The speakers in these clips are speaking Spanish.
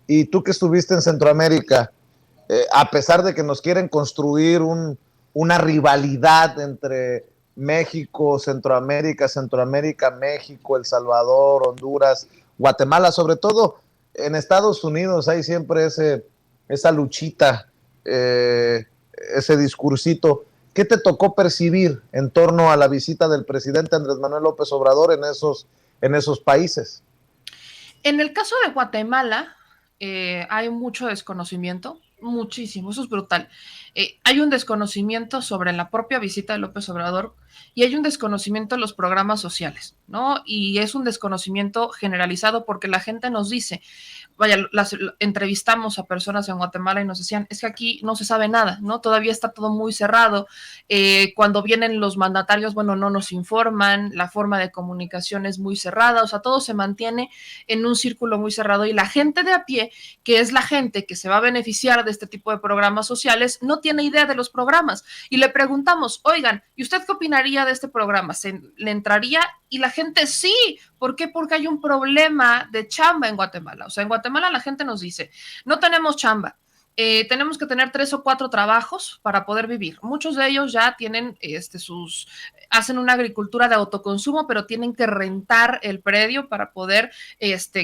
Y tú que estuviste en Centroamérica, a pesar de que nos quieren construir una rivalidad entre México, Centroamérica, Centroamérica, México, El Salvador, Honduras, Guatemala, sobre todo en Estados Unidos hay siempre esa luchita, eh, ese discursito. ¿Qué te tocó percibir en torno a la visita del presidente Andrés Manuel López Obrador en esos países? En el caso de Guatemala, hay mucho desconocimiento, muchísimo, eso es brutal. Hay un desconocimiento sobre la propia visita de López Obrador y hay un desconocimiento de los programas sociales, ¿no? Y es un desconocimiento generalizado porque la gente nos dice, vaya, entrevistamos a personas en Guatemala y nos decían, es que aquí no se sabe nada, ¿no? Todavía está todo muy cerrado. Cuando vienen los mandatarios, bueno, no nos informan, la forma de comunicación es muy cerrada, o sea, todo se mantiene en un círculo muy cerrado y la gente de a pie, que es la gente que se va a beneficiar de este tipo de programas sociales, no tiene idea de los programas. Y le preguntamos, oigan, ¿y usted qué opinaría de este programa? ¿Le entraría? Y la gente sí. ¿Por qué? Porque hay un problema de chamba en Guatemala. O sea, en Guatemala la gente nos dice, no tenemos chamba. Tenemos que tener 3 o 4 trabajos para poder vivir. Muchos de ellos ya tienen hacen una agricultura de autoconsumo, pero tienen que rentar el predio para poder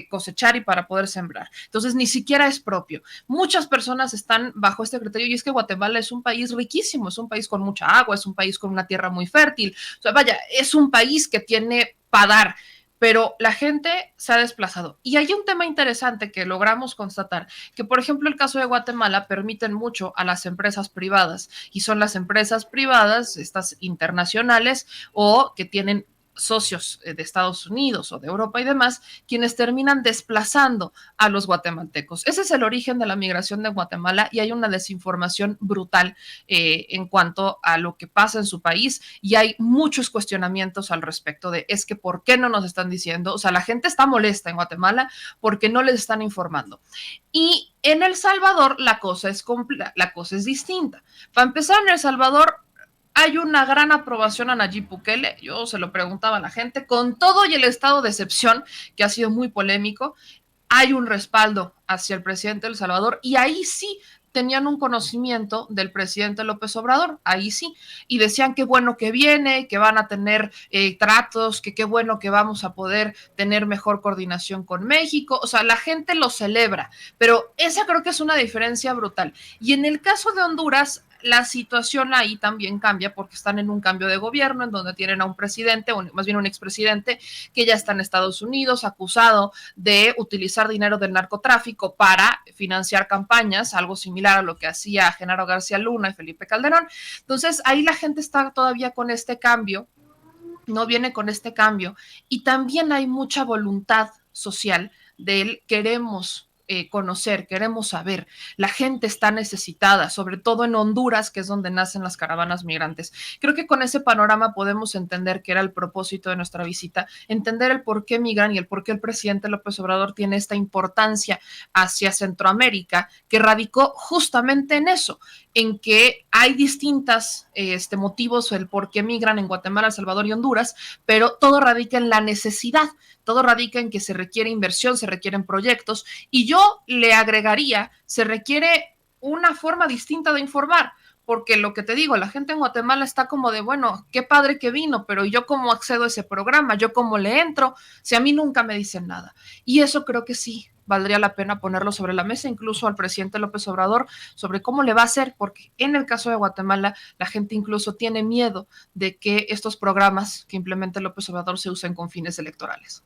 cosechar y para poder sembrar. Entonces, ni siquiera es propio. Muchas personas están bajo este criterio y es que Guatemala es un país riquísimo, es un país con mucha agua, es un país con una tierra muy fértil. O sea, vaya, es un país que tiene para dar, pero la gente se ha desplazado. Y hay un tema interesante que logramos constatar, que por ejemplo el caso de Guatemala permiten mucho a las empresas privadas, y son las empresas privadas, estas internacionales o que tienen socios de Estados Unidos o de Europa y demás, quienes terminan desplazando a los guatemaltecos. Ese es el origen de la migración de Guatemala y hay una desinformación brutal en cuanto a lo que pasa en su país y hay muchos cuestionamientos al respecto de es que por qué no nos están diciendo, o sea, la gente está molesta en Guatemala porque no les están informando. Y en El Salvador la cosa es distinta. Para empezar, en El Salvador hay una gran aprobación a Nayib Bukele. Yo se lo preguntaba a la gente, con todo y el estado de excepción, que ha sido muy polémico, hay un respaldo hacia el presidente de El Salvador y ahí sí tenían un conocimiento del presidente López Obrador, ahí sí, y decían qué bueno que viene, que van a tener tratos, que qué bueno que vamos a poder tener mejor coordinación con México, o sea, la gente lo celebra, pero esa creo que es una diferencia brutal. Y en el caso de Honduras, la situación ahí también cambia porque están en un cambio de gobierno en donde tienen a un presidente, o más bien un expresidente, que ya está en Estados Unidos acusado de utilizar dinero del narcotráfico para financiar campañas, algo similar a lo que hacía Genaro García Luna y Felipe Calderón. Entonces ahí la gente está todavía con este cambio, no viene con este cambio y también hay mucha voluntad social del queremos conocer, queremos saber. La gente está necesitada, sobre todo en Honduras, que es donde nacen las caravanas migrantes. Creo que con ese panorama podemos entender que era el propósito de nuestra visita, entender el por qué migran y el por qué el presidente López Obrador tiene esta importancia hacia Centroamérica, que radicó justamente en eso, en que hay distintas motivos el por qué migran en Guatemala, El Salvador y Honduras, pero todo radica en la necesidad, todo radica en que se requiere inversión, se requieren proyectos y yo le agregaría, se requiere una forma distinta de informar, porque lo que te digo, la gente en Guatemala está como de, bueno, qué padre que vino, pero yo cómo accedo a ese programa, yo cómo le entro, si a mí nunca me dicen nada. Y eso creo que sí valdría la pena ponerlo sobre la mesa, incluso al presidente López Obrador, sobre cómo le va a hacer, porque en el caso de Guatemala, la gente incluso tiene miedo de que estos programas que implemente López Obrador se usen con fines electorales.